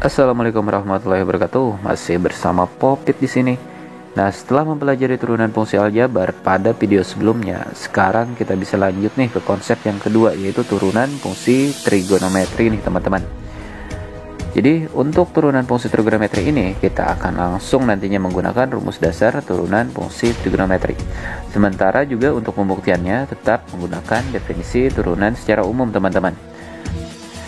Assalamualaikum warahmatullahi wabarakatuh. Masih bersama Popit di sini. Nah, setelah mempelajari turunan fungsi aljabar pada video sebelumnya, sekarang kita bisa lanjut nih ke konsep yang kedua, yaitu turunan fungsi trigonometri nih teman-teman. Jadi untuk turunan fungsi trigonometri ini kita akan langsung nantinya menggunakan rumus dasar turunan fungsi trigonometri. Sementara juga untuk pembuktiannya tetap menggunakan definisi turunan secara umum teman-teman.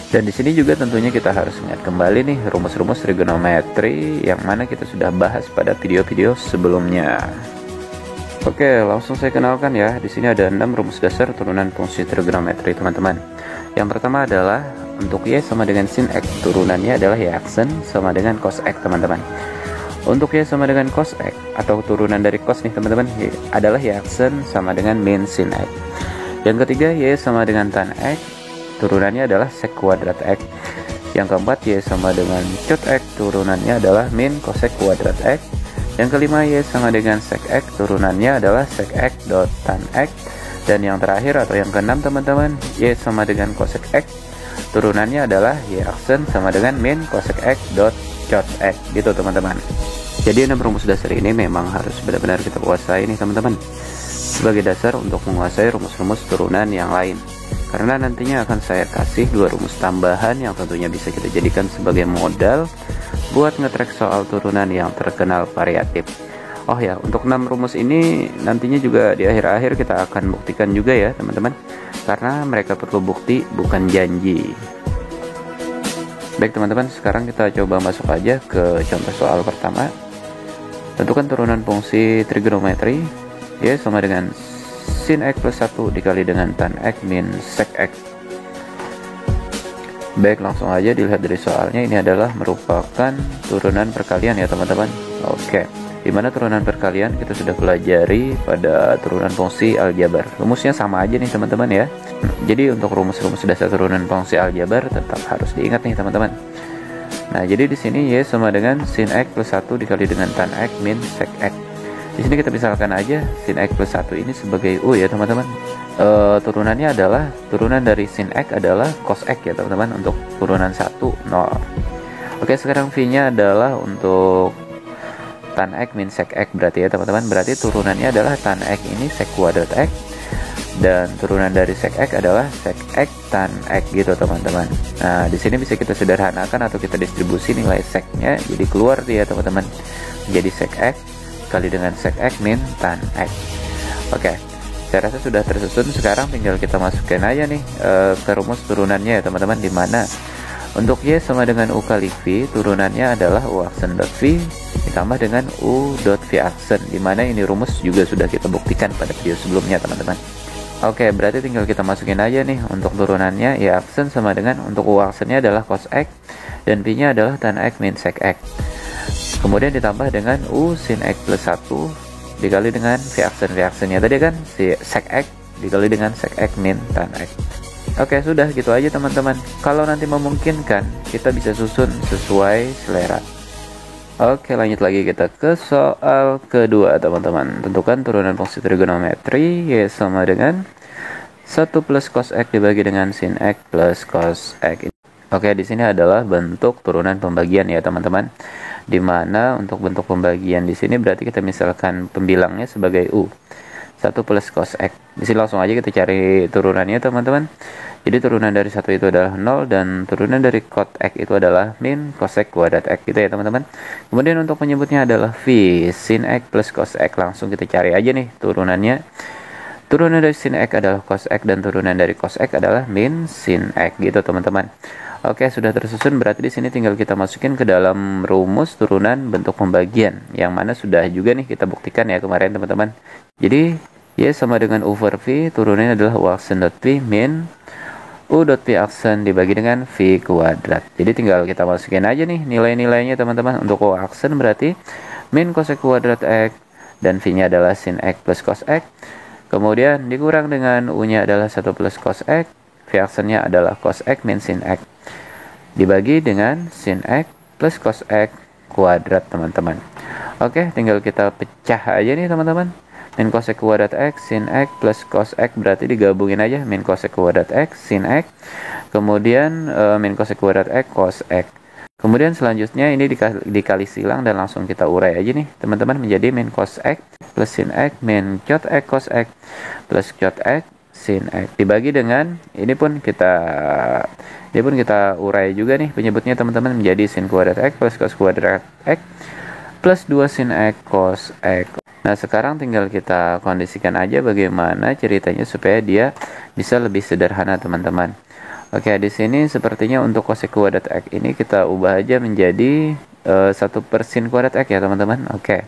Dan di sini juga tentunya kita harus ingat kembali nih rumus-rumus trigonometri yang mana kita sudah bahas pada video-video sebelumnya. Oke, langsung saya kenalkan ya. Di sini ada 6 rumus dasar turunan fungsi trigonometri, teman-teman. Yang pertama adalah untuk y sama dengan sin x, turunannya adalah y aksen sama dengan cos x, teman-teman. Untuk y sama dengan cos x atau turunan dari cos nih, teman-teman, adalah y aksen sama dengan min sin x. Yang ketiga, y sama dengan tan x, turunannya adalah sek kuadrat x. Yang keempat, y sama dengan cot x, turunannya adalah min cosec kuadrat x. Yang kelima, y sama dengan sek x, turunannya adalah sek x dot tan x. Dan yang terakhir atau yang keenam, teman-teman, y sama dengan cosec x, turunannya adalah y aksen sama dengan min cosec x dot cot x, gitu teman-teman. Jadi 6 rumus dasar ini memang harus benar-benar kita kuasai nih teman-teman, sebagai dasar untuk menguasai rumus-rumus turunan yang lain. Karena nantinya akan saya kasih 2 rumus tambahan yang tentunya bisa kita jadikan sebagai modal buat ngetrack soal turunan yang terkenal variatif. Oh ya, untuk 6 rumus ini nantinya juga di akhir-akhir kita akan buktikan juga ya teman-teman, karena mereka perlu bukti bukan janji. Baik teman-teman, sekarang kita coba masuk aja ke contoh soal pertama. Tentukan turunan fungsi trigonometri y sama dengan sin x plus 1 dikali dengan tan x min sec x. Baik, langsung aja dilihat dari soalnya. Ini adalah merupakan turunan perkalian ya teman-teman. Oke, dimana turunan perkalian kita sudah pelajari pada turunan fungsi aljabar. Rumusnya sama aja nih teman-teman ya. Jadi untuk rumus-rumus dasar turunan fungsi aljabar tetap harus diingat nih teman-teman. Nah, jadi di sini y sama dengan sin x plus 1 dikali dengan tan x min sec x. Di sini kita misalkan aja sin x plus 1 ini sebagai u ya teman-teman. Turunannya adalah turunan dari sin x adalah cos x ya teman-teman, untuk turunan 1 0. Oke, sekarang v-nya adalah untuk tan x min sec x berarti ya teman-teman. Berarti turunannya adalah tan x ini sec kuadrat x, dan turunan dari sec x adalah sec x tan x gitu teman-teman. Nah, di sini bisa kita sederhanakan atau kita distribusi nilai sec-nya, jadi keluar dia teman-teman, jadi sec x kali dengan sec x min tan x. Oke, saya rasa sudah tersusun. Sekarang tinggal kita masukin aja nih ke rumus turunannya ya teman-teman, dimana untuk y sama dengan u kali v, turunannya adalah u aksen dot v ditambah dengan u dot v aksen, dimana ini rumus juga sudah kita buktikan pada video sebelumnya teman-teman. Oke, berarti tinggal kita masukin aja nih untuk turunannya. Y aksen sama dengan untuk u aksennya adalah cos x dan v nya adalah tan x min sec x, kemudian ditambah dengan u sin x plus 1 dikali dengan v aksennya tadi kan si sec x dikali dengan sec x min tan x. Oke, sudah gitu aja teman-teman. Kalau nanti memungkinkan kita bisa susun sesuai selera. Oke, lanjut lagi kita ke soal kedua teman-teman. Tentukan turunan fungsi trigonometri y sama dengan 1 plus cos x dibagi dengan sin x plus cos x. Oke, di sini adalah bentuk turunan pembagian ya teman-teman. Dimana untuk bentuk pembagian di sini berarti kita misalkan pembilangnya sebagai u, 1 plus cos x. Di sini langsung aja kita cari turunannya teman-teman. Jadi turunan dari 1 itu adalah 0 dan turunan dari cos x itu adalah min cosec kuadrat x gitu ya teman-teman. Kemudian untuk penyebutnya adalah v sin x plus cos x. Langsung kita cari aja nih turunannya. Turunan dari sin x adalah cos x dan turunan dari cos x adalah min sin x gitu teman-teman. Oke, sudah tersusun. Berarti di sini tinggal kita masukin ke dalam rumus turunan bentuk pembagian, yang mana sudah juga nih kita buktikan ya kemarin teman-teman. Jadi y sama dengan u per v, turunannya adalah u aksen dot v min u dot v aksen dibagi dengan v kuadrat. Jadi tinggal kita masukin aja nih nilai-nilainya teman-teman. Untuk u aksen berarti min cosec kuadrat x dan v-nya adalah sin x plus cos x. Kemudian dikurang dengan u-nya adalah 1 plus cos x, v aksennya adalah cos x min sin x dibagi dengan sin x plus cos x kuadrat teman-teman. Oke, tinggal kita pecah aja nih teman-teman. Min cosec kuadrat x sin x plus cos x berarti digabungin aja, min cosec kuadrat x sin x, kemudian min cosec kuadrat x cos x. Kemudian selanjutnya ini dikali silang dan langsung kita urai aja nih teman-teman, menjadi min cos X plus sin X min cot X cos X plus cot X sin X dibagi dengan ini pun kita urai juga nih penyebutnya teman-teman, menjadi sin kuadrat X plus cos kuadrat X plus 2 sin X cos X. Nah sekarang tinggal kita kondisikan aja bagaimana ceritanya supaya dia bisa lebih sederhana teman-teman. Oke, di sini sepertinya untuk cosec kuadrat X ini kita ubah aja menjadi 1 per sin kuadrat X ya teman-teman. Oke.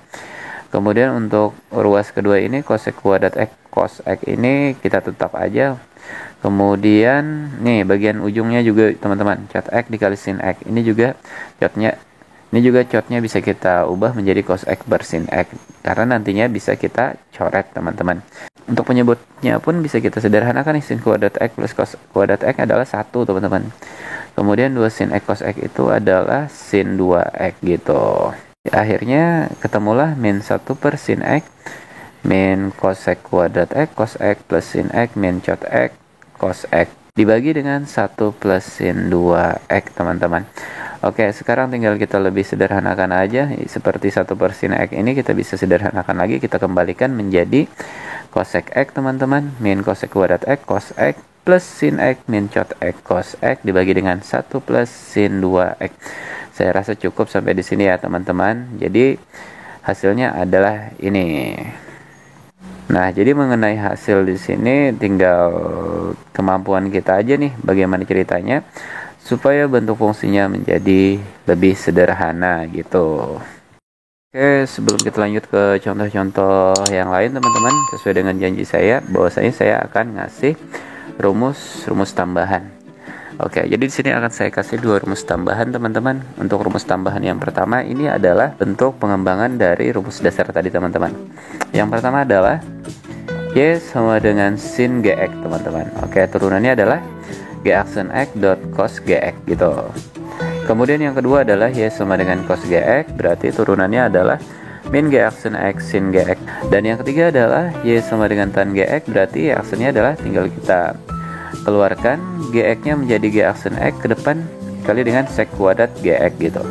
Kemudian untuk ruas kedua ini cosec kuadrat X cos X ini kita tetap aja. Kemudian nih bagian ujungnya juga teman-teman, cot X dikali sin X. Ini juga cotnya bisa kita ubah menjadi cos X per sin X karena nantinya bisa kita coret teman-teman. Untuk penyebutnya pun bisa kita sederhanakan nih, sin kuadrat X plus cos kuadrat X adalah 1 teman-teman. Kemudian 2 sin X cos X itu adalah sin 2X gitu. Akhirnya ketemulah min 1 per sin X min cosec kuadrat X cos X plus sin X min cot X cos X dibagi dengan 1 plus sin 2X teman-teman. Oke, sekarang tinggal kita lebih sederhanakan aja. Seperti 1 per sin X ini kita bisa sederhanakan lagi, kita kembalikan menjadi cosec X teman-teman, min cosec kuadrat X cos X plus sin X min cot X cos X dibagi dengan 1 plus sin 2X. Saya rasa cukup sampai di sini ya teman-teman. Jadi hasilnya adalah ini. Nah, jadi mengenai hasil di sini tinggal kemampuan kita aja nih bagaimana ceritanya supaya bentuk fungsinya menjadi lebih sederhana gitu. Oke, sebelum kita lanjut ke contoh-contoh yang lain teman-teman, sesuai dengan janji saya bahwasanya saya akan ngasih rumus tambahan. Oke, jadi di sini akan saya kasih 2 rumus tambahan teman-teman. Untuk rumus tambahan yang pertama ini adalah bentuk pengembangan dari rumus dasar tadi teman-teman. Yang pertama adalah Y sama dengan sin GX teman-teman. Oke, turunannya adalah G aksen X dot cos GX gitu. Kemudian yang kedua adalah Y sama dengan cos GX, berarti turunannya adalah min G aksen X sin GX. Dan yang ketiga adalah Y sama dengan tan GX, berarti Y aksennya adalah tinggal kita keluarkan GX-nya menjadi G aksen X ke depan kali dengan sec kuadrat GX gitu.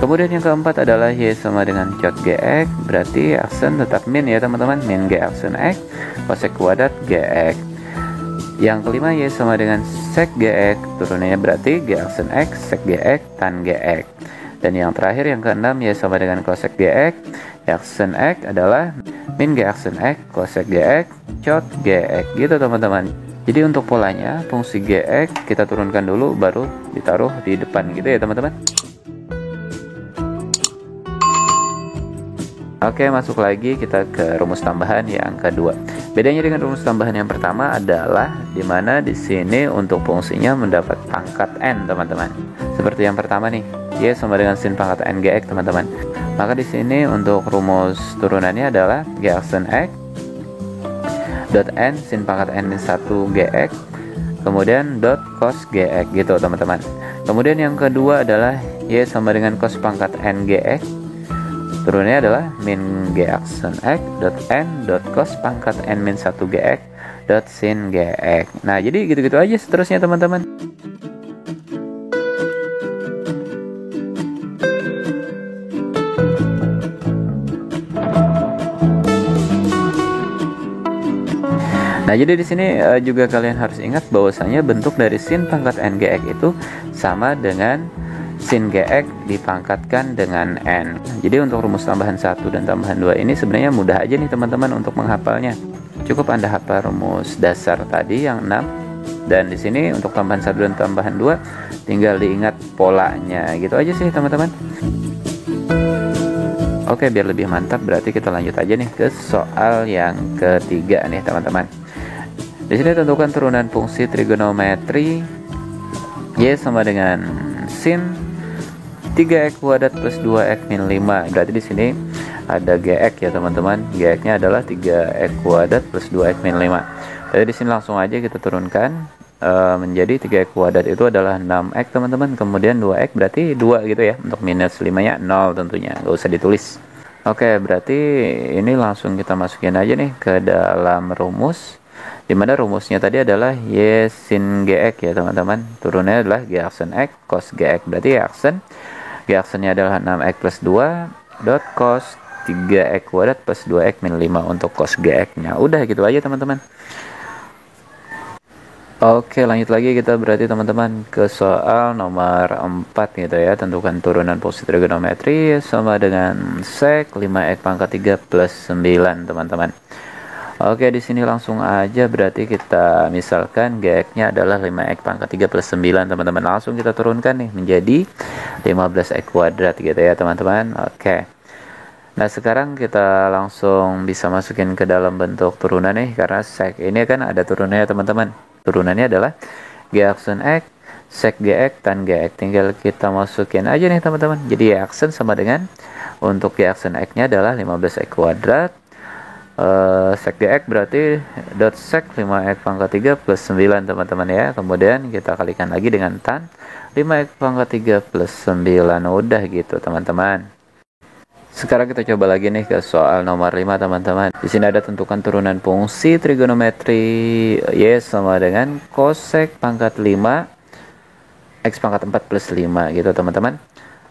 Kemudian yang keempat adalah Y sama dengan cot GX, berarti aksen tetap min ya teman-teman, min G aksen X cosec kuadrat GX. Yang kelima Y sama dengan sec GX, turunannya berarti G aksen X sec GX tan GX. Dan yang terakhir yang keenam Y sama dengan cosec GX, aksen X adalah min G aksen X cosec GX cot GX gitu teman-teman. Jadi untuk polanya fungsi GX kita turunkan dulu baru ditaruh di depan gitu ya teman-teman. Oke, masuk lagi kita ke rumus tambahan yang kedua. Bedanya dengan rumus tambahan yang pertama adalah dimana di sini untuk fungsinya mendapat pangkat n teman-teman. Seperti yang pertama nih, Y sama dengan sin pangkat n GX teman-teman. Maka di sini untuk rumus turunannya adalah G aksen X dot n sin pangkat n min 1 GX kemudian dot cos GX gitu teman-teman. Kemudian yang kedua adalah Y sama dengan cos pangkat n GX, turunannya adalah min G aksen X dot n dot cos pangkat n min 1 GX dot sin GX. Nah, jadi gitu-gitu aja seterusnya teman-teman. Nah, jadi di sini juga kalian harus ingat bahwasanya bentuk dari sin pangkat n GX itu sama dengan sin GX dipangkatkan dengan n. Jadi untuk rumus tambahan 1 dan tambahan 2 ini sebenarnya mudah aja nih teman-teman untuk menghafalnya. Cukup Anda hafal rumus dasar tadi yang 6, dan di sini untuk tambahan 1 dan tambahan 2 tinggal diingat polanya. Gitu aja sih teman-teman. Oke, biar lebih mantap berarti kita lanjut aja nih ke soal yang ketiga nih teman-teman. Di sini tentukan turunan fungsi trigonometri Y sama dengan sin 3x kuadrat plus 2x min 5. Berarti di sini ada GX ya teman-teman. GX-nya adalah 3x kuadrat plus 2x min 5. Jadi di sini langsung aja kita turunkan menjadi 3x kuadrat itu adalah 6x teman-teman. Kemudian 2x berarti 2 gitu ya. Untuk minus 5-nya 0 tentunya, nggak usah ditulis. Oke, berarti ini langsung kita masukin aja nih ke dalam rumus. Dimana rumusnya tadi adalah Y sin GX ya teman-teman. Turunannya adalah G aksen X cos GX. Berarti Y aksen G aksennya adalah 6X plus 2 dot cos 3X kuadrat plus 2X min 5 untuk cos GX nya. Udah gitu aja teman-teman. Oke, lanjut lagi kita berarti teman-teman ke soal nomor 4 gitu ya. Tentukan turunan fungsi trigonometri sama dengan sek 5x pangkat 3 plus 9 teman-teman. Oke, di sini langsung aja berarti kita misalkan GX-nya adalah 5x pangkat 3 plus 9 teman-teman. Langsung kita turunkan nih menjadi 15x kuadrat gitu ya teman-teman. Oke. Nah, sekarang kita langsung bisa masukin ke dalam bentuk turunan nih, karena sek ini kan ada turunannya teman-teman. Turunannya adalah G aksen X, sek GX, tan GX. Tinggal kita masukin aja nih teman-teman. Jadi Y aksen sama dengan, untuk G aksen X-nya adalah 15X kuadrat. Sek GX berarti dot sek 5X pangkat 3 plus 9 teman-teman ya. Kemudian kita kalikan lagi dengan tan 5X pangkat 3 plus 9. Udah gitu teman-teman. Sekarang kita coba lagi nih ke soal nomor 5 teman-teman. Di sini ada tentukan turunan fungsi trigonometri Y sama dengan cosek pangkat 5 X pangkat 4 plus 5 gitu teman-teman.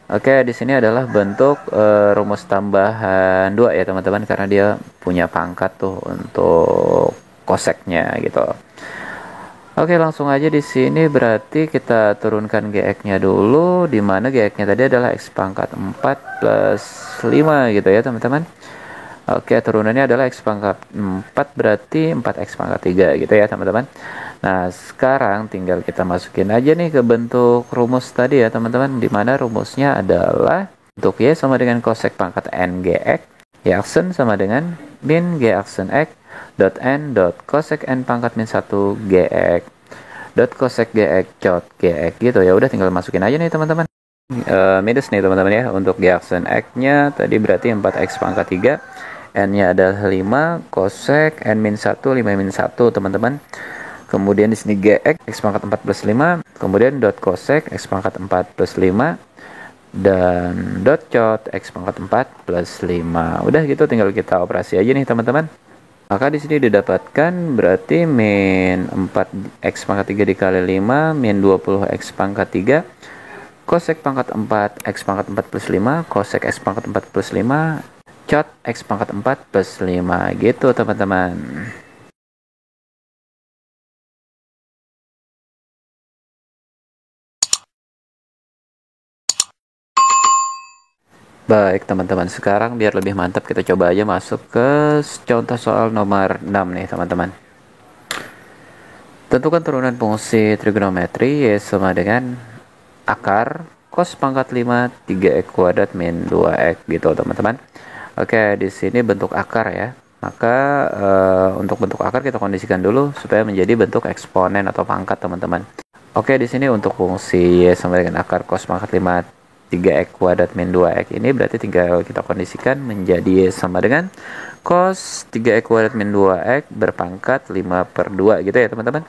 Oke, di sini adalah bentuk rumus tambahan 2 ya teman-teman, karena dia punya pangkat tuh untuk koseknya gitu. Oke, langsung aja di sini berarti kita turunkan GX-nya dulu, di mana GX-nya tadi adalah X pangkat 4 plus 5 gitu ya teman-teman. Oke, turunannya adalah X pangkat 4 berarti 4X pangkat 3 gitu ya teman-teman. Nah, sekarang tinggal kita masukin aja nih ke bentuk rumus tadi ya teman-teman, di mana rumusnya adalah untuk Y sama dengan cosec pangkat N GX, Y aksen sama dengan min G aksen X dot N dot cosec N pangkat min 1 GX dot cosec GX dot GX gitu ya. Udah tinggal masukin aja nih teman-teman. Minus nih teman-teman ya. Untuk G aksen X-nya tadi berarti 4X pangkat 3, N-nya adalah 5, cosec N min 1, 5 min 1 teman-teman. Kemudian di sini GX X pangkat 4 plus 5, kemudian dot cosec X pangkat 4 plus 5, dan dot cot X pangkat 4 plus 5. Udah gitu tinggal kita operasi aja nih teman-teman. Maka di sini didapatkan berarti min 4X pangkat 3 dikali 5, min 20X pangkat 3, cosec pangkat 4 X pangkat 4 plus 5, cosec X pangkat 4 plus 5, cot X pangkat 4 plus 5 gitu teman-teman. Baik teman-teman, sekarang biar lebih mantap kita coba aja masuk ke contoh soal nomor 6 nih teman-teman. Tentukan turunan fungsi trigonometri Y sama dengan akar cos pangkat 5 3x kuadrat min 2x gitu teman-teman. Oke, di sini bentuk akar ya. Maka untuk bentuk akar kita kondisikan dulu supaya menjadi bentuk eksponen atau pangkat teman-teman. Oke, di sini untuk fungsi Y sama dengan akar cos pangkat 5 3x kuadrat min 2x ini berarti tinggal kita kondisikan menjadi Y sama dengan cos 3x kuadrat min 2x berpangkat 5 per 2 gitu ya teman-teman.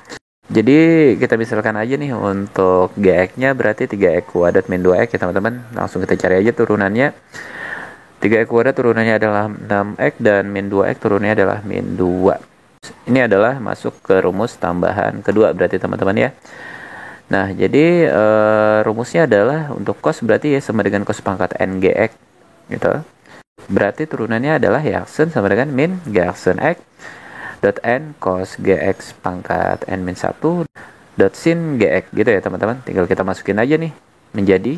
Jadi kita misalkan aja nih untuk GX-nya berarti 3x kuadrat min 2x ya teman-teman. Langsung kita cari aja turunannya. 3x kuadrat turunannya adalah 6x dan min 2x turunannya adalah min 2. Ini adalah masuk ke rumus tambahan kedua berarti teman-teman ya. Nah, jadi rumusnya adalah untuk cos berarti ya sama dengan cos pangkat NGX gitu. Berarti turunannya adalah Y aksen sama dengan min G aksen X dot N cos GX pangkat N min 1 dot sin GX gitu ya teman-teman. Tinggal kita masukin aja nih menjadi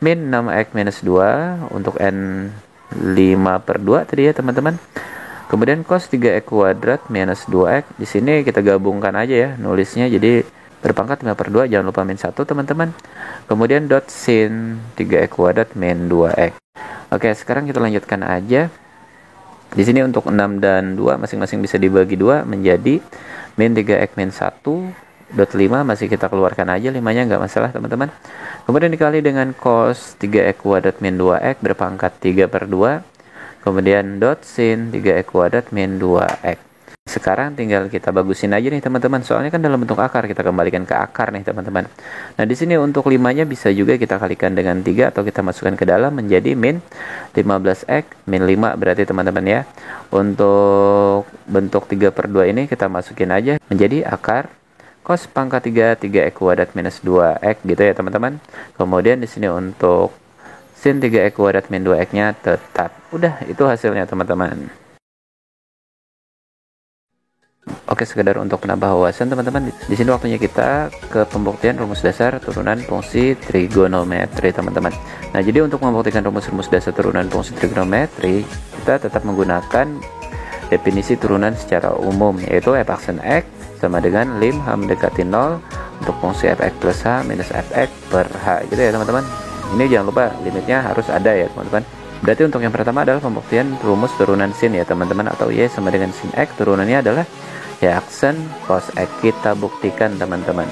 min 6X minus 2 untuk N 5 per 2 tadi ya teman-teman. Kemudian cos 3X kuadrat minus 2X. Di sini kita gabungkan aja ya nulisnya, jadi berpangkat 5 per 2, jangan lupa min 1 teman-teman. Kemudian dot sin 3x kuadrat min 2x. Oke, sekarang kita lanjutkan aja. Di sini untuk 6 dan 2 masing-masing bisa dibagi 2 menjadi min 3x min 1 dot 5, masih kita keluarkan aja 5-nya nggak masalah teman-teman. Kemudian dikali dengan cos 3x kuadrat min 2x berpangkat 3 per 2. Kemudian dot sin 3x kuadrat min 2x. Sekarang tinggal kita bagusin aja nih teman-teman, soalnya kan dalam bentuk akar, kita kembalikan ke akar nih teman-teman. Nah di sini untuk 5-nya bisa juga kita kalikan dengan 3 atau kita masukkan ke dalam menjadi min 15x min 5 berarti teman-teman ya. Untuk bentuk 3/2 ini kita masukin aja menjadi akar cos pangkat 3x kuadrat minus 2x gitu ya teman-teman. Kemudian di sini untuk sin 3x kuadrat min 2x-nya tetap. Udah, itu hasilnya teman-teman. Oke, sekedar untuk penambah wawasan teman-teman, di sini waktunya kita ke pembuktian rumus dasar turunan fungsi trigonometri teman-teman. Nah, jadi untuk membuktikan rumus-rumus dasar turunan fungsi trigonometri, kita tetap menggunakan definisi turunan secara umum, yaitu f aksen x sama dengan lim h mendekati 0 untuk fungsi fx plus h minus fx per h gitu ya teman-teman. Ini jangan lupa limitnya harus ada ya teman-teman. Berarti untuk yang pertama adalah pembuktian rumus turunan sin ya teman-teman, atau y sama dengan sin x, turunannya adalah y aksen cos x. Kita buktikan teman-teman.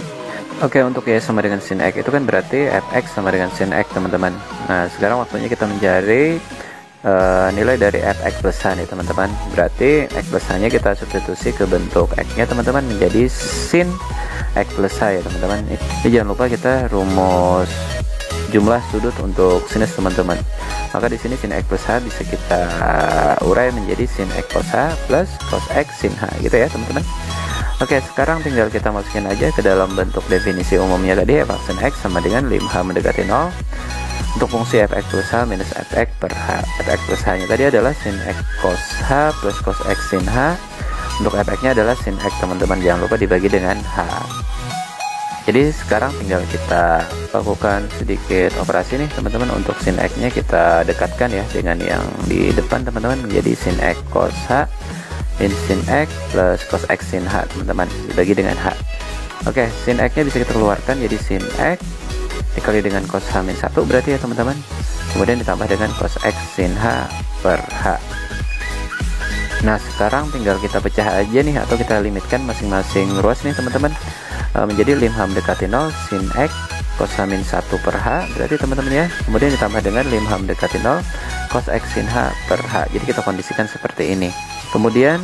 Oke, untuk y sama dengan sin x itu kan berarti fx sama dengan sin x teman-teman. Nah, sekarang waktunya kita mencari nilai dari fx plus h nih teman-teman. Berarti x plus h nya kita substitusi ke bentuk x nya teman-teman menjadi sin x plus h ya teman-teman. Ini jangan lupa kita rumus jumlah sudut untuk sinus teman-teman. Maka di sini sin x plus h bisa kita urai menjadi sin x cos h plus cos x sin h gitu ya teman-teman. Oke, sekarang tinggal kita masukin aja ke dalam bentuk definisi umumnya tadi, f aksen x sama dengan lim h mendekati 0 untuk fungsi fx plus h minus fx per h. Fx plus h nya tadi adalah sin x cos h plus cos x sin h. Untuk fx nya adalah sin x teman-teman, jangan lupa dibagi dengan h. Jadi sekarang tinggal kita lakukan sedikit operasi nih teman-teman. Untuk sin x nya kita dekatkan ya dengan yang di depan teman-teman menjadi sin x cos h min sin x plus cos x sin h teman-teman, dibagi dengan h. Oke, sin x nya bisa kita keluarkan jadi sin x dikali dengan cos h min 1 berarti ya teman-teman, kemudian ditambah dengan cos x sin h per h. Nah, sekarang tinggal kita pecah aja nih, atau kita limitkan masing-masing ruas nih teman-teman menjadi lim h mendekati 0 sin x cos h min 1 per h berarti teman-teman ya, kemudian ditambah dengan lim h mendekati 0 cos x sin h per h. Jadi kita kondisikan seperti ini. Kemudian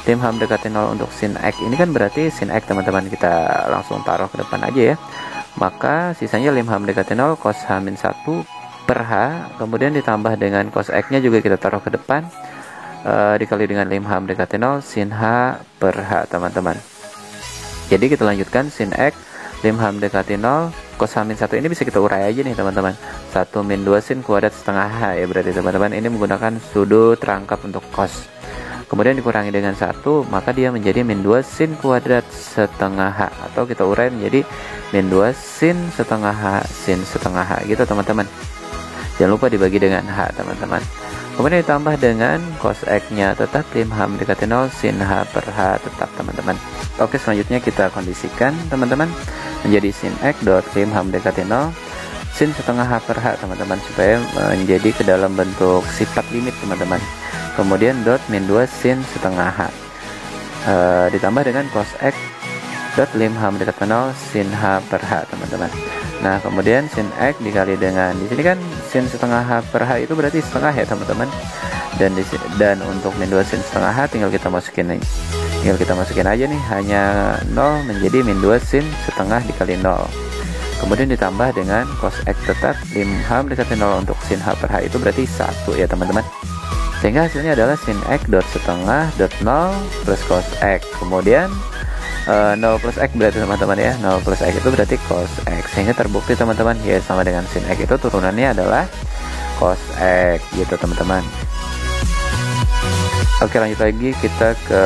lim h mendekati 0 untuk sin x ini kan berarti sin x teman-teman, kita langsung taruh ke depan aja ya. Maka sisanya lim h mendekati 0 cos h min 1 per h, kemudian ditambah dengan cos x nya juga kita taruh ke depan, dikali dengan lim h mendekati 0 sin h per h teman-teman. Jadi kita lanjutkan sin x lim h mendekati 0 cos h min 1 ini bisa kita urai aja nih teman-teman. 1 min 2 sin kuadrat setengah h ya berarti teman-teman. Ini menggunakan sudut rangkap untuk cos. Kemudian dikurangi dengan 1, maka dia menjadi min 2 sin kuadrat setengah h, atau kita urai menjadi min 2 sin setengah h sin setengah h gitu teman-teman. Jangan lupa dibagi dengan h teman-teman. Kemudian ditambah dengan cos x nya tetap lim h mendekati 0 sin h per h tetap teman-teman. Oke, selanjutnya kita kondisikan teman-teman menjadi sin x dot lim h mendekati 0 sin setengah h per h teman-teman, supaya menjadi ke dalam bentuk sifat limit teman-teman. Kemudian dot min 2 sin setengah h ditambah dengan cos x dot lim h mendekati 0 sin h per h teman-teman. Nah, kemudian sin x dikali dengan, di sini kan sin setengah h per h itu berarti setengah ya teman-teman. Dan untuk min 2 sin setengah h tinggal kita masukin nih. Tinggal kita masukin aja nih, hanya 0 menjadi min 2 sin setengah dikali 0. Kemudian ditambah dengan cos x tetap lim h mendekati 0 untuk sin h per h itu berarti 1 ya teman-teman. Sehingga hasilnya adalah sin x dot setengah dot 0 plus cos x. Kemudian 0 plus x berarti teman-teman ya, 0 plus x itu berarti cos x. Sehingga terbukti teman-teman ya sama dengan sin x itu turunannya adalah cos x gitu teman-teman. Oke, lanjut lagi kita ke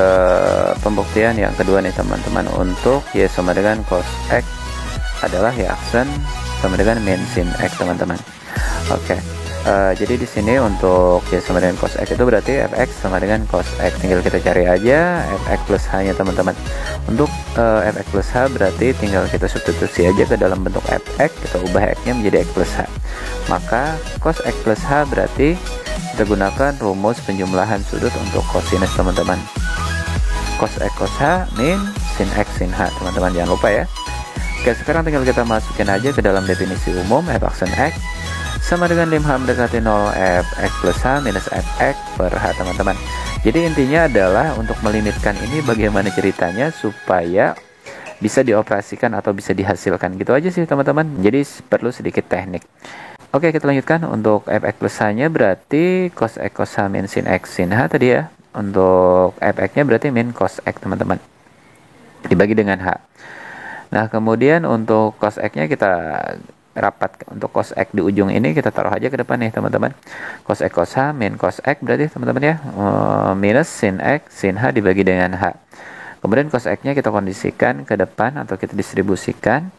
pembuktian yang kedua nih teman-teman. Untuk y sama dengan cos x adalah y aksen sama dengan min sin x teman-teman. Oke. Jadi di sini untuk y sama dengan cos x itu berarti fx sama dengan cos x. Tinggal kita cari aja fx plus h nya teman-teman. Untuk fx plus h berarti tinggal kita substitusi aja ke dalam bentuk fx, kita ubah x nya menjadi x plus h. Maka cos x plus h berarti kita gunakan rumus penjumlahan sudut untuk kosinus teman-teman. Cos x cos h min sin x sin h teman-teman, jangan lupa ya. Oke, sekarang tinggal kita masukin aja ke dalam definisi umum f aksen x sama dengan lim h mendekati 0 fx plus h minus fx per h teman-teman. Jadi intinya adalah untuk melimitkan ini bagaimana ceritanya supaya bisa dioperasikan atau bisa dihasilkan, gitu aja sih teman-teman. Jadi perlu sedikit teknik. Oke, kita lanjutkan. Untuk fx plus h-nya berarti cos x cos h min sin x sin h tadi ya. Untuk fx-nya berarti min cos x teman-teman, dibagi dengan h. Nah, kemudian untuk cos x-nya kita rapat. Untuk cos x di ujung ini kita taruh aja ke depan nih teman-teman. Cos x cos h min cos x berarti teman-teman ya, minus sin x sin h dibagi dengan h. Kemudian cos x-nya kita kondisikan ke depan atau kita distribusikan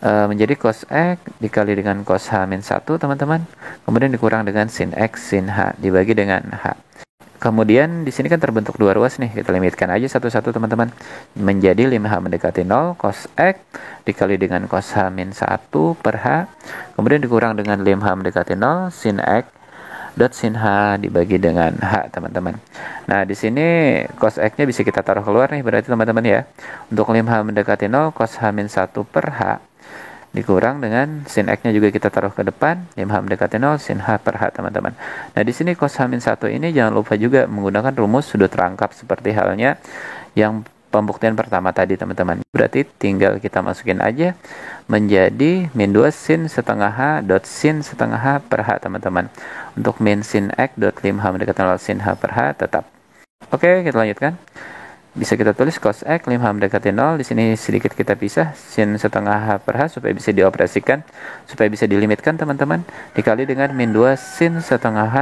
menjadi cos x dikali dengan cos h min 1 teman-teman. Kemudian dikurang dengan sin x sin h dibagi dengan h. Kemudian di sini kan terbentuk dua ruas nih, kita limitkan aja satu-satu teman-teman. Menjadi 5h mendekati 0 cos x dikali dengan cos h min 1 per h. Kemudian dikurang dengan 5h mendekati 0 sin x dot sin h dibagi dengan h teman-teman. Nah, di sini cos x-nya bisa kita taruh keluar nih berarti teman-teman ya. Untuk 5h mendekati 0 cos h min 1 per h dikurang dengan sin x-nya juga kita taruh ke depan, 5h mendekati 0 sin h per h teman-teman. Nah, di sini cos h min 1 ini jangan lupa juga menggunakan rumus sudut rangkap seperti halnya yang pembuktian pertama tadi teman-teman. Berarti tinggal kita masukin aja menjadi min 2 sin setengah h dot sin setengah h per h teman-teman. Untuk min sin x dot 5h mendekati 0 sin h per h tetap. Oke, kita lanjutkan. Bisa kita tulis cos x 5h mendekati 0, di sini sedikit kita pisah sin setengah h per h supaya bisa dioperasikan, supaya bisa dilimitkan teman-teman, dikali dengan min 2 sin setengah h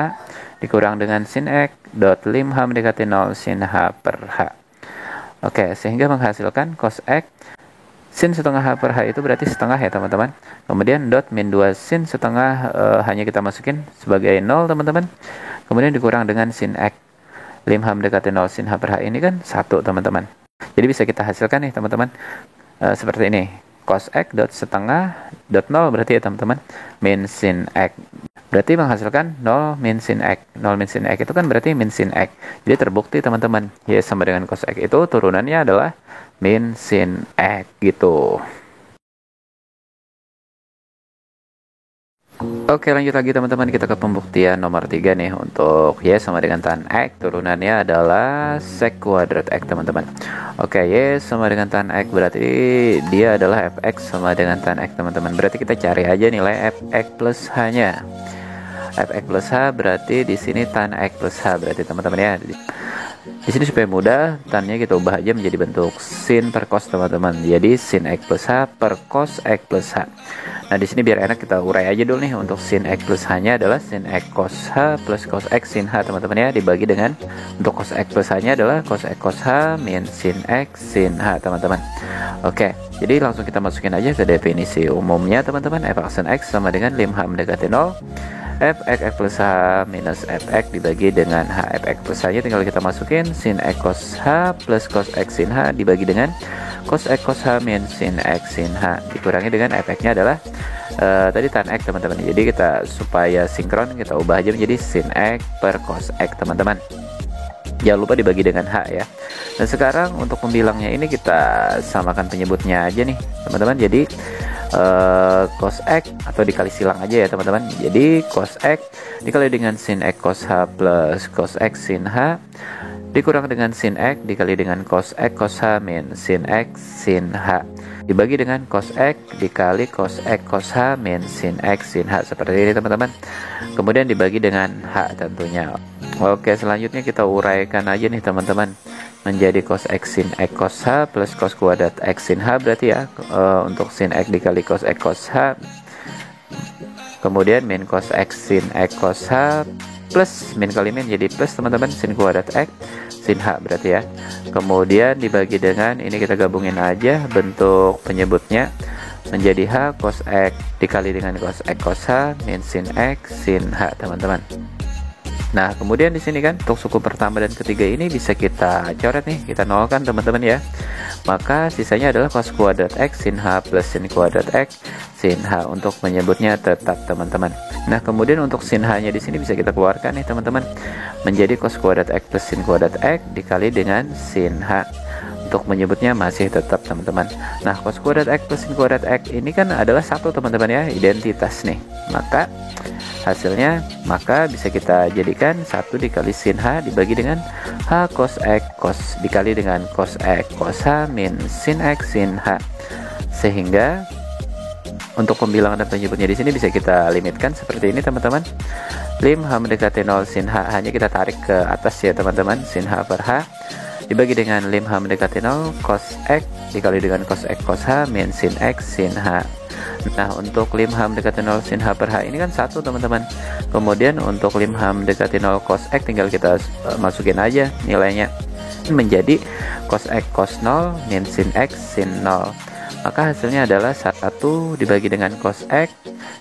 dikurang dengan sin x dot 5h mendekati 0 sin h per h. Oke, sehingga menghasilkan cos x sin setengah h per h itu berarti setengah ya teman-teman. Kemudian dot min 2 sin setengah hanya kita masukin sebagai 0 teman-teman. Kemudian dikurang dengan sin x 5h mendekati 0 sin h per h ini kan 1 teman-teman. Jadi bisa kita hasilkan nih teman-teman seperti ini. Cos x dot setengah dot 0 berarti ya teman-teman. Min sin x. Berarti menghasilkan 0 min sin x. 0 min sin x itu kan berarti min sin x. Jadi terbukti teman-teman. Y sama dengan cos x itu turunannya adalah min sin x gitu. Oke, lanjut lagi teman-teman, kita ke pembuktian nomor 3 nih. Untuk Y sama dengan tan X, turunannya adalah sec kuadrat X teman-teman. Oke, Y sama dengan tan X berarti dia adalah fx sama dengan tan X teman-teman. Berarti kita cari aja nilai fx plus H-nya. Fx plus H berarti di sini tan X plus H berarti teman-teman ya. Di sini supaya mudah, tannya kita ubah aja menjadi bentuk sin per cos teman-teman. Jadi sin X plus H per cos X plus H. Nah, di sini biar enak kita urai aja dulu nih. Untuk sin X plus H-nya adalah sin X cos H plus cos X sin H teman-teman ya, dibagi dengan untuk cos X plus H-nya adalah cos X cos H min sin X sin H teman-teman. Oke, jadi langsung kita masukin aja ke definisi umumnya teman-teman. F aksen X sama dengan 5h mendekati 0 fx plus h minus fx dibagi dengan h. Fx plus h nya tinggal kita masukin sin x cos h plus cos x sin h dibagi dengan cos x cos h min sin x sin h dikurangi dengan fx nya adalah tadi tan x teman-teman. Jadi kita supaya sinkron kita ubah aja menjadi sin x per cos x teman-teman. Jangan lupa dibagi dengan h ya. Dan sekarang untuk pembilangnya ini kita samakan penyebutnya aja nih teman-teman. Jadi cos x atau dikali silang aja ya teman-teman. Jadi cos x dikali dengan sin x cos h plus cos x sin h dikurang dengan sin x dikali dengan cos x cos h min sin x sin h dibagi dengan cos x dikali cos x cos h min sin x sin h seperti ini teman-teman. Kemudian dibagi dengan h tentunya. Oke, selanjutnya kita uraikan aja nih teman-teman menjadi cos x sin x cos h plus cos kuadrat x sin h berarti ya untuk sin x dikali cos x cos h kemudian min cos x sin x cos h plus min kali min jadi plus teman-teman sin kuadrat x sin h berarti ya. Kemudian dibagi dengan ini kita gabungin aja bentuk penyebutnya menjadi h cos x dikali dengan cos x cos h min sin x sin h teman-teman. Nah, kemudian di sini kan untuk suku pertama dan ketiga ini bisa kita coret nih, kita nolkan teman-teman ya. Maka sisanya adalah cos kuadrat x sin h plus sin kuadrat x sin h untuk menyebutnya tetap teman-teman. Nah, kemudian untuk sin h-nya di sini bisa kita keluarkan nih teman-teman menjadi cos kuadrat x plus sin kuadrat x dikali dengan sin h untuk menyebutnya masih tetap teman-teman. Nah, cos kuadrat X plus sin kuadrat X ini kan adalah satu teman-teman ya, identitas nih. Maka hasilnya bisa kita jadikan 1 dikali sin H dibagi dengan H cos X cos dikali dengan cos X cos H min sin X sin H. Sehingga untuk pembilangan dan penyebutnya di sini bisa kita limitkan seperti ini teman-teman. Lim H mendekati 0 sin H hanya kita tarik ke atas ya teman-teman, sin H per H dibagi dengan lim H mendekati 0 cos X dikali dengan cos X cos H min sin X sin H. Nah, untuk lim H mendekati 0 sin H per H ini kan 1 teman-teman. Kemudian untuk lim H mendekati 0 cos X tinggal kita masukin aja nilainya menjadi cos X cos 0 min sin X sin 0. Maka hasilnya adalah 1 dibagi dengan cos X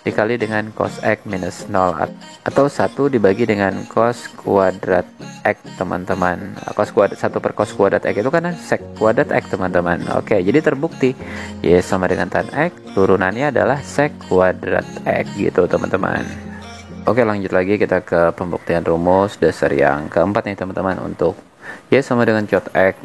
dikali dengan cos X minus 0 atau 1 dibagi dengan cos kuadrat X teman-teman. Cos kuadrat 1 per cos kuadrat X itu kan sek kuadrat X teman-teman. Oke, jadi terbukti Y sama dengan tan X turunannya adalah sek kuadrat X gitu teman-teman. Oke, lanjut lagi kita ke pembuktian rumus dasar yang keempat nih teman-teman. Untuk Y sama dengan cot X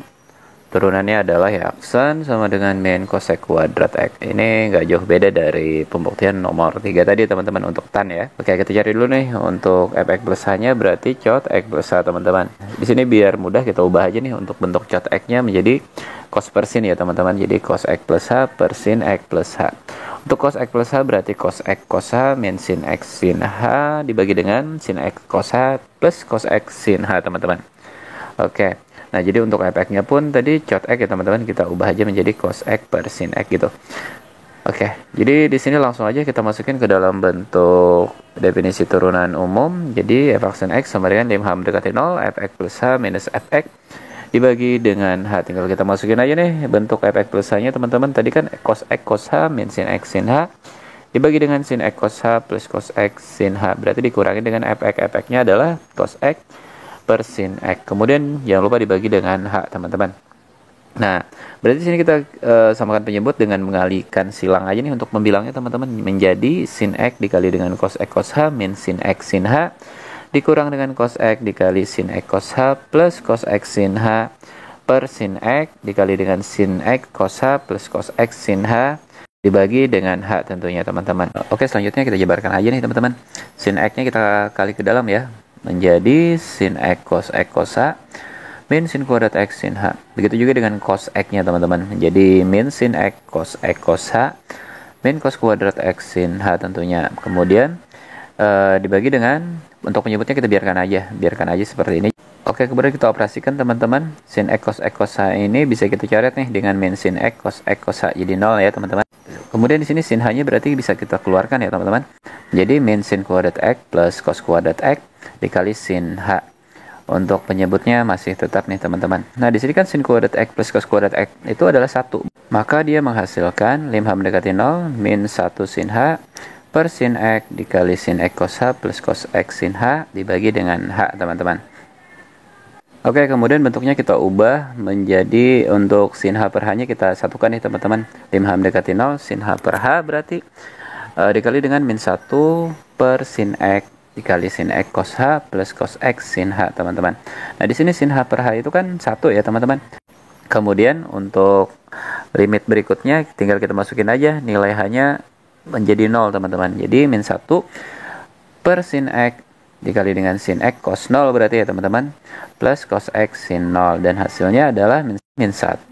turunannya adalah ya sin sama dengan min cosec kuadrat X. Ini nggak jauh beda dari pembuktian nomor 3 tadi teman-teman untuk tan ya. Oke, kita cari dulu nih untuk fx plus h-nya berarti cot x plus h teman-teman. Di sini biar mudah kita ubah aja nih untuk bentuk cot x-nya menjadi cos per sin ya teman-teman. Jadi cos x plus h per sin x plus h. Untuk cos x plus h berarti cos x cos h min sin x sin h dibagi dengan sin x cos h plus cos x sin h teman-teman. Oke. Nah, jadi untuk fx-nya pun tadi cot x ya teman-teman, kita ubah aja menjadi cos x per sin x gitu. Oke, jadi di sini langsung aja kita masukin ke dalam bentuk definisi turunan umum. Jadi f aksen x sama dengan lim h mendekati 0, fx plus h minus fx dibagi dengan h. Tinggal kita masukin aja nih bentuk fx plus h-nya teman-teman. Tadi kan cos x cos h min sin x sin h dibagi dengan sin x cos h plus cos x sin h. Berarti dikurangi dengan fx. Fx-nya adalah cos x per sin x. Kemudian jangan lupa dibagi dengan h teman-teman. Nah, berarti di sini kita samakan penyebut dengan mengalihkan silang aja nih untuk membilangnya teman-teman, menjadi sin x dikali dengan cos x cos h min sin x sin h dikurang dengan cos x dikali sin x cos h plus cos x sin h per sin x dikali dengan sin x cos h plus cos x sin h dibagi dengan h tentunya teman-teman. Oke, selanjutnya kita jabarkan aja nih teman-teman. Sin x-nya kita kali ke dalam ya, menjadi sin x cos h min sin kuadrat x sin h. Begitu juga dengan cos x-nya teman-teman, menjadi min sin x cos h min cos kuadrat x sin h tentunya. Kemudian dibagi dengan, untuk penyebutnya kita biarkan aja seperti ini. Oke, kemudian kita operasikan teman-teman. Sin x cos h ini bisa kita coret nih dengan min sin x cos h jadi 0 ya teman-teman. Kemudian di sini sin h-nya berarti bisa kita keluarkan ya teman-teman. Jadi min sin kuadrat x plus cos kuadrat x dikali sin h. Untuk penyebutnya masih tetap nih teman-teman. Nah, di sini kan sin kuadrat x plus cos kuadrat x itu adalah 1. Maka dia menghasilkan lim h mendekati 0 min 1 sin h per sin x dikali sin x cos h plus cos x sin h dibagi dengan h teman-teman. Oke, kemudian bentuknya kita ubah menjadi, untuk sin h per h-nya kita satukan nih teman-teman. Lim h mendekati 0 sin h per h berarti dikali dengan min 1 per sin x dikali sin x cos h plus cos x sin h teman-teman. Nah, di sini sin h per h itu kan 1 ya teman-teman. Kemudian untuk limit berikutnya tinggal kita masukin aja nilai h-nya menjadi 0 teman-teman. Jadi min 1 per sin x dikali dengan sin x cos 0 berarti ya teman-teman, plus cos x sin 0, dan hasilnya adalah min 1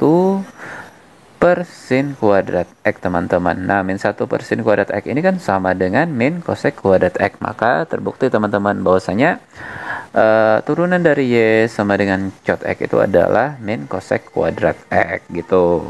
per sin kuadrat x teman-teman. Nah, min 1 per sin kuadrat x ini kan sama dengan min cosec kuadrat x. Maka terbukti teman-teman bahwasanya turunan dari y sama dengan cot x itu adalah min cosec kuadrat x gitu.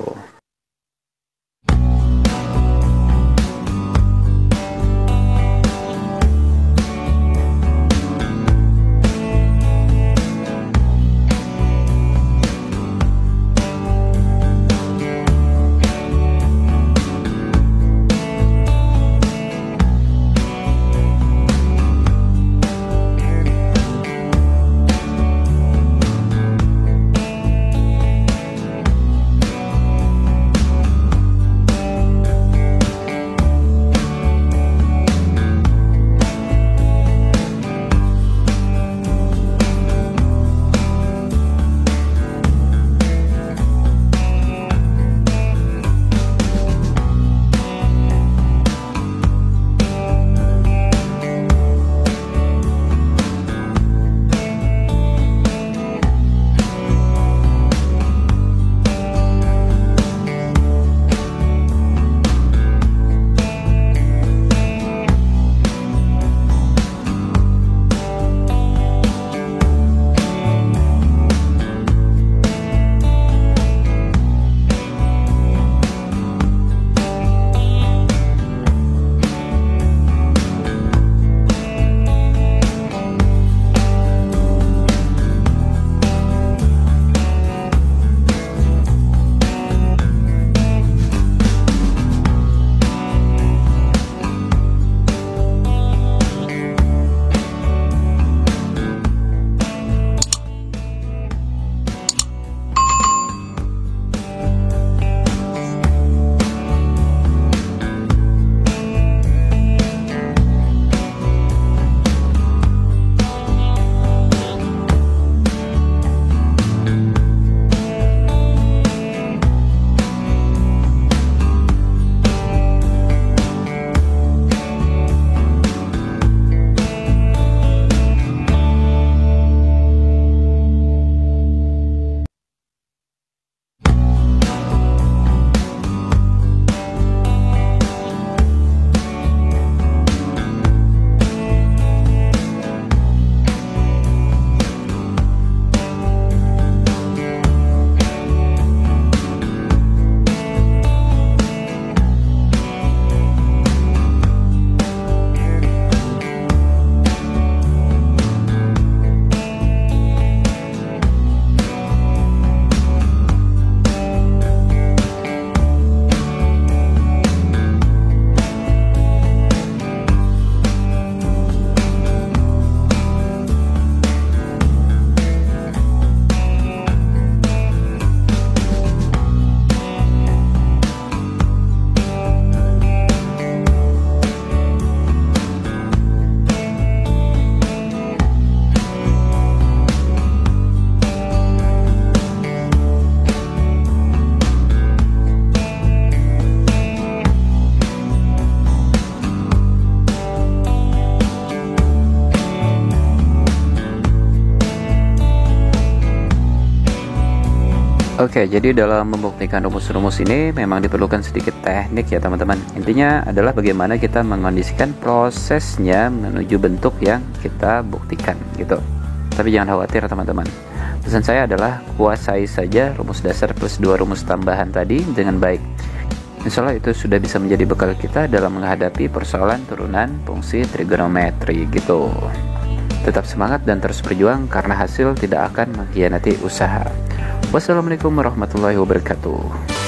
Oke, jadi dalam membuktikan rumus-rumus ini memang diperlukan sedikit teknik ya teman-teman. Intinya adalah bagaimana kita mengondisikan prosesnya menuju bentuk yang kita buktikan gitu. Tapi jangan khawatir teman-teman. Pesan saya adalah kuasai saja rumus dasar plus 2 rumus tambahan tadi dengan baik. Insya Allah itu sudah bisa menjadi bekal kita dalam menghadapi persoalan turunan fungsi trigonometri gitu. Tetap semangat dan terus berjuang karena hasil tidak akan mengkhianati usaha. Wassalamualaikum warahmatullahi wabarakatuh.